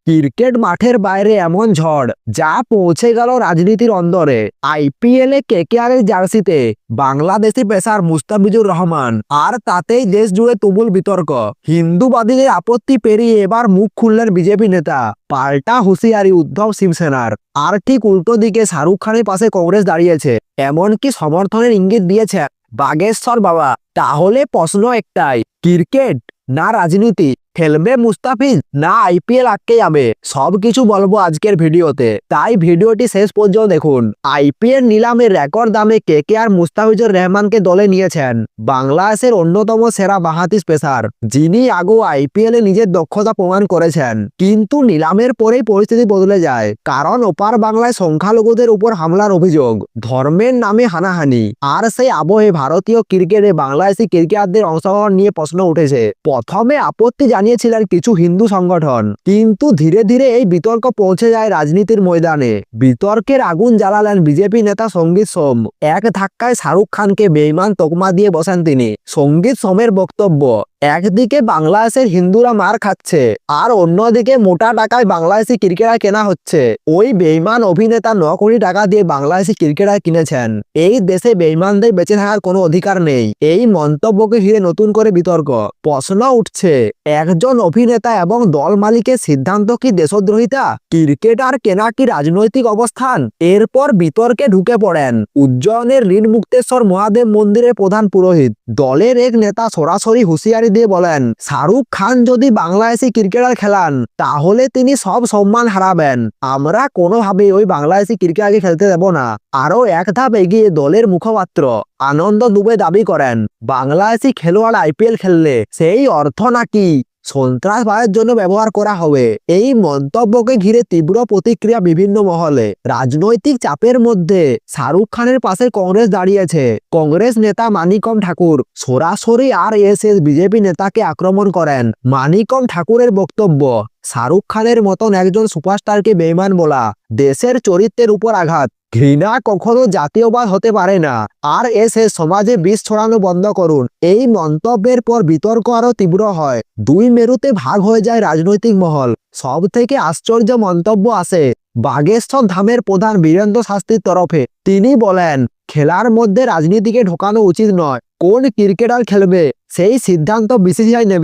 Cricket মাঠের বাইরে এমন ঝড় যা পৌঁছে গেল রাজনীতির অন্দরে। আইপিএলে কেকেআরের জার্সিতে বাংলাদেশি পেসার মুস্তাফিজুর রহমান, আর তাতেই দেশ জুড়ে তুমুল বিতর্ক। হিন্দুবাদীদের আপত্তি পেরিয়ে এবার মুখ খুললেন বিজেপি নেতা। পাল্টা হুঁশিয়ারি উদ্ধব শিবসেনার। আর ঠিক উল্টো দিকে শাহরুখ খানের পাশে কংগ্রেস দাঁড়িয়েছে, এমনকি সমর্থনের ইঙ্গিত দিয়েছে বাগেশ্বর বাবা। তাহলে প্রশ্ন একটাই, ক্রিকেট না রাজনীতি? খেলবে মুস্তাফিজ না আইপিএল আটকে যাবে? সবকিছু বলবো আজকের ভিডিওতে, তাই ভিডিওটি শেষ পর্যন্ত দেখুন। আইপিএল নিলামের রেকর্ড দামে কেকেআর মুস্তাফিজুর রহমানকে দলে নিয়েছেন। বাংলাদেশের অন্যতম সেরা বাঁহাতি পেসার, যিনি আগেও আইপিএলে নিজের দক্ষতা প্রমাণ করেছেন। কিন্তু নিলামের পরেই পরিস্থিতি বদলে যায়, কারণ ওপার বাংলায় সংখ্যালঘুদের উপর হামলার অভিযোগ, ধর্মের নামে হানাহানি, আর সেই আবহে ভারতীয় ক্রিকেটে বাংলাদেশি ক্রিকেটারদের অংশগ্রহণ নিয়ে প্রশ্ন উঠেছে। প্রথমে আপত্তি জানিয়েছিলেন কিছু হিন্দু সংগঠন, কিন্তু ধীরে ধীরে এই বিতর্ক পৌঁছে যায় রাজনীতির ময়দানে। বিতর্কের আগুন জ্বালালেন বিজেপি নেতা সঙ্গীত সোম। এক ধাক্কায় শাহরুখ খানকে বেঈমান তকমা দিয়ে বসেন তিনি। সঙ্গীত সোমের বক্তব্য, একদিকে বাংলাদেশের হিন্দুরা মার খাচ্ছে, আর অন্যদিকে মোটা টাকায় বাংলাদেশি ক্রিকেটার কেনা হচ্ছে। ওই বেঈমান অভিনেতা 9 কোটি টাকা দিয়ে বাংলাদেশি ক্রিকেটার কিনেছেন। এই দেশে বেঈমানদের বেঁচে থাকার কোনো অধিকার নেই। এই মন্তব্যকে ঘিরে নতুন করে বিতর্ক। প্রশ্ন উঠছে, একজন অভিনেতা এবং দল মালিকের সিদ্ধান্ত কি দেশদ্রোহিতা? ক্রিকেটার কেনা কি রাজনৈতিক অবস্থান? এরপর বিতর্কে ঢুকে পড়েন উজ্জয়নের লীল মুক্তেশ্বর মহাদেব মন্দিরের প্রধান পুরোহিত। দলের এক নেতা সরাসরি হুঁশিয়ারি দিয়ে বলেন, শাহরুখ খান যদি বাংলাদেশি ক্রিকেটার খেলান তাহলে তিনি সব সম্মান হারাবেন। আমরা কোনোভাবেই ওই বাংলাদেশি ক্রিকেটারকে খেলতে দেব না। আরও এক ধাপ এগিয়ে দলের মুখপাত্র আনন্দ দুবে দাবি করেন, বাংলাদেশি খেলোয়াড় আইপিএল খেললে সেই অর্থ নাকি সন্ত্রাসবাদের জন্য ব্যবহার করা হবে। এই মন্তব্যকে ঘিরে তীব্র প্রতিক্রিয়া বিভিন্ন মহলে। রাজনৈতিক চাপের মধ্যে শাহরুখ খানের পাশে কংগ্রেস দাঁড়িয়েছে। কংগ্রেস নেতা মানিকম ঠাকুর সরাসরি আরএসএস বিজেপি নেতাকে আক্রমণ করেন। মানিকম ঠাকুরের বক্তব্য, শাহরুখ খানের মতন একজন সুপারস্টারকে বেঈমান বলা দেশের চরিত্রের উপর আঘাত। ঘৃণা কখনো জাতীয়বাদ হতে পারে না। আরএসএস সমাজে বিষ ছড়ানো বন্ধ করুন। এই মন্তব্যের পর বিতর্ক আরো তীব্র হয়। দুই মেরুতে ভাগ হয়ে যায় রাজনৈতিক মহল। সব থেকে আশ্চর্য মন্তব্য আসে বাগেশ্বর ধামের প্রধান বীরেন্দ্র শাস্ত্রীর তরফে। তিনি বলেন, খেলার মধ্যে রাজনীতিকে ঢোকানো উচিত নয়। কোন ক্রিকেটার খেলবে সেই সিদ্ধান্ত বিসিসিআই নেবে।